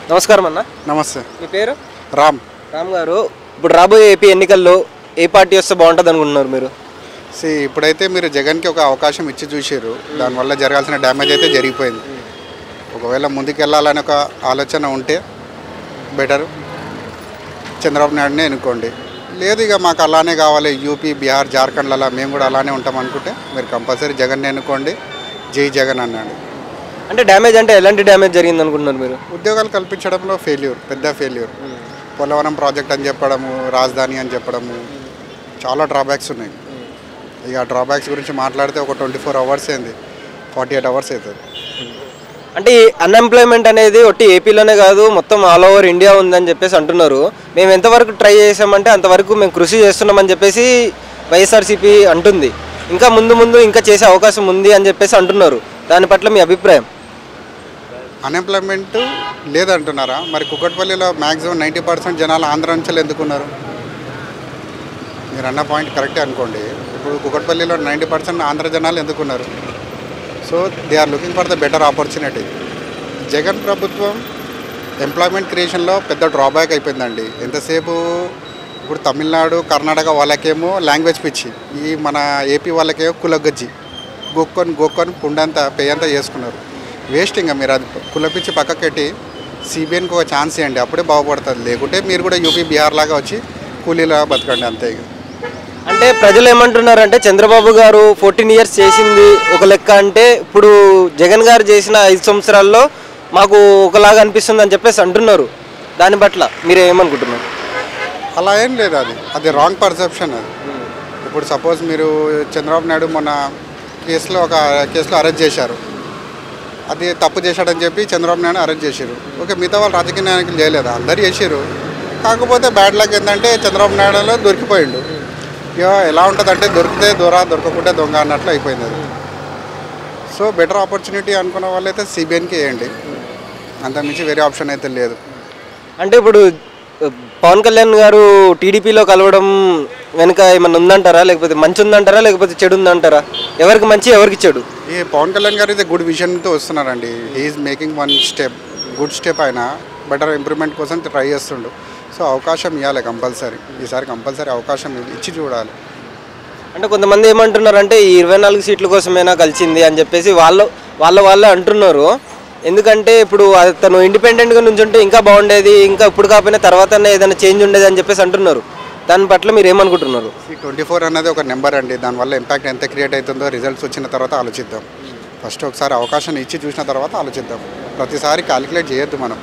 నమస్కారం అన్న. నమస్తే. మీ పేరు? రామ్. రామ్ గారు, ఇప్పుడు రాబోయే ఏపీ ఎన్నికల్లో ఏ పార్టీ వస్తే బాగుంటుంది అనుకుంటున్నారు మీరు? ఇప్పుడైతే మీరు జగన్కి ఒక అవకాశం ఇచ్చి చూసారు, దానివల్ల జరగాల్సిన డ్యామేజ్ అయితే జరిగిపోయింది. ఒకవేళ ముందుకెళ్ళాలని ఒక ఆలోచన ఉంటే బెటర్ చంద్రబాబు నాయుడునే ఎన్నుకోండి. లేదు ఇక మాకు అలానే కావాలి, యూపీ, బీహార్, జార్ఖండ్లలో మేము కూడా అలానే ఉంటాం అనుకుంటే మీరు కంపల్సరీ జగన్నే ఎన్నుకోండి. జై జగన్ అన్నాడు. అంటే డ్యామేజ్ అంటే ఎలాంటి డ్యామేజ్ జరిగింది అనుకుంటున్నారు మీరు? ఉద్యోగాలు కల్పించడంలో పెద్ద ఫెయిల్యూర్. పోలవరం ప్రాజెక్ట్ అని చెప్పడము, రాజధాని అని చెప్పడము, చాలా డ్రాబ్యాక్స్ ఉన్నాయి. ఇక డ్రాబ్యాక్స్ గురించి మాట్లాడితే ఒక 24 అవర్స్ అయింది, 48 అవర్స్ అవుతుంది. అంటే ఈ అన్ఎంప్లాయ్మెంట్ అనేది ఒట్టి ఏపీలోనే కాదు, మొత్తం ఆల్ ఓవర్ ఇండియా ఉందని చెప్పేసి అంటున్నారు. మేము ఎంతవరకు ట్రై చేసామంటే అంతవరకు మేము కృషి చేస్తున్నామని చెప్పేసి వైఎస్ఆర్సీపీ అంటుంది. ఇంకా ముందు ఇంకా చేసే అవకాశం ఉంది అని చెప్పేసి అంటున్నారు. దాని పట్ల మీ అభిప్రాయం? అన్ఎంప్లాయ్మెంట్ లేదంటున్నారా? మరి కుకట్పల్లిలో మ్యాక్సిమం 90% జనాలు ఆంధ్ర నుంచి ఎందుకున్నారు? మీరు అన్న పాయింట్ కరెక్టే అనుకోండి. ఇప్పుడు కుకట్పల్లిలో 90% ఆంధ్ర జనాలు ఎందుకున్నారు? So they are looking for the better opportunity. Jagan ప్రభుత్వం ఎంప్లాయ్మెంట్ క్రియేషన్లో పెద్ద డ్రాబ్యాక్ అయిపోయిందండి. ఎంతసేపు ఇప్పుడు తమిళనాడు, కర్ణాటక వాళ్ళకేమో లాంగ్వేజ్ పిచ్చి, ఈ మన ఏపీ వాళ్ళకేమో కులగజ్జి, గొక్కొని పుండంతా పేయంతా చేసుకున్నారు. వేస్ట్. ఇంకా మీరు అది కులపిచ్చి పక్కకెట్టి సిబిఎన్కి ఒక ఛాన్స్ ఇవ్వండి, అప్పుడే బాగుపడుతుంది. లేకుంటే మీరు కూడా యూపీ, బీహార్ లాగా వచ్చి కూలీలా బతకండి అంతే. అంటే ప్రజలు ఏమంటున్నారంటే చంద్రబాబు గారు 14 ఇయర్స్ చేసింది ఒక లెక్క, అంటే ఇప్పుడు జగన్ గారు చేసిన 5 సంవత్సరాల్లో మాకు ఒకలాగా అనిపిస్తుంది అని చెప్పేసి అంటున్నారు. దాని పట్ల మీరు ఏమనుకుంటున్నారు? అలా ఏం లేదు, అది రాంగ్ పర్సెప్షన్. అది ఇప్పుడు సపోజ్ మీరు చంద్రబాబు నాయుడు మొన్న ఒక కేసులో అరెస్ట్ చేశారు, అది తప్పు చేశాడని చెప్పి చంద్రబాబు నాయుడు అరెస్ట్ చేశారు. ఓకే, మిగతా వాళ్ళు రాజకీయ నాయకులు చేయలేదు, అందరు చేశారు. కాకపోతే బ్యాడ్ లక్ ఏంటంటే చంద్రబాబు నాయుడులో దొరికిపోయిండు. ఇక ఎలా ఉంటుంది అంటే దొరికితే దొర, దొరకకుంటే దొంగ అన్నట్లు అయిపోయింది అది. సో బెటర్ ఆపర్చునిటీ అనుకున్న వాళ్ళైతే సిబిఎన్కి వేయండి, అంతకుమించి వేరే ఆప్షన్ అయితే లేదు. అంటే ఇప్పుడు పవన్ కళ్యాణ్ గారు టీడీపీలో కలవడం వెనుక ఏమన్నా ఉందంటారా, లేకపోతే మంచి ఉందంటారా, లేకపోతే చెడు ఉందంటారా? ఎవరికి మంచి, ఎవరికి చెడు? ఈ పవన్ కళ్యాణ్ గారు అయితే గుడ్ విజన్తో వస్తున్నారండి. He's making one step, good step. ఆయన బెటర్ ఇంప్రూవ్మెంట్ కోసం ట్రై చేస్తుండు. సో అవకాశం ఇవ్వాలి కంపల్సరీ, ఈసారి కంపల్సరీ అవకాశం ఇచ్చి చూడాలి. అంటే కొంతమంది ఏమంటున్నారంటే ఈ 24 సీట్ల కోసమైనా కలిసింది అని చెప్పేసి వాళ్ళే అంటున్నారు. ఎందుకంటే ఇప్పుడు తను ఇండిపెండెంట్గా నుంచుంటే ఇంకా బాగుండేది, ఇంకా ఇప్పుడు కాకపోయినా తర్వాత ఏదైనా చేంజ్ ఉండేది అని చెప్పేసి అంటున్నారు. దాని పట్ల మీరు ఏమనుకుంటున్నారు? 24 అనేది ఒక నెంబర్ అండి, దానివల్ల ఇంపాక్ట్ ఎంత క్రియేట్ అవుతుందో రిజల్ట్స్ వచ్చిన తర్వాత ఆలోచిద్దాం. ఫస్ట్ ఒకసారి అవకాశం ఇచ్చి చూసిన తర్వాత ఆలోచిద్దాం. ప్రతిసారి క్యాలిక్యులేట్ చేయొద్దు మనం.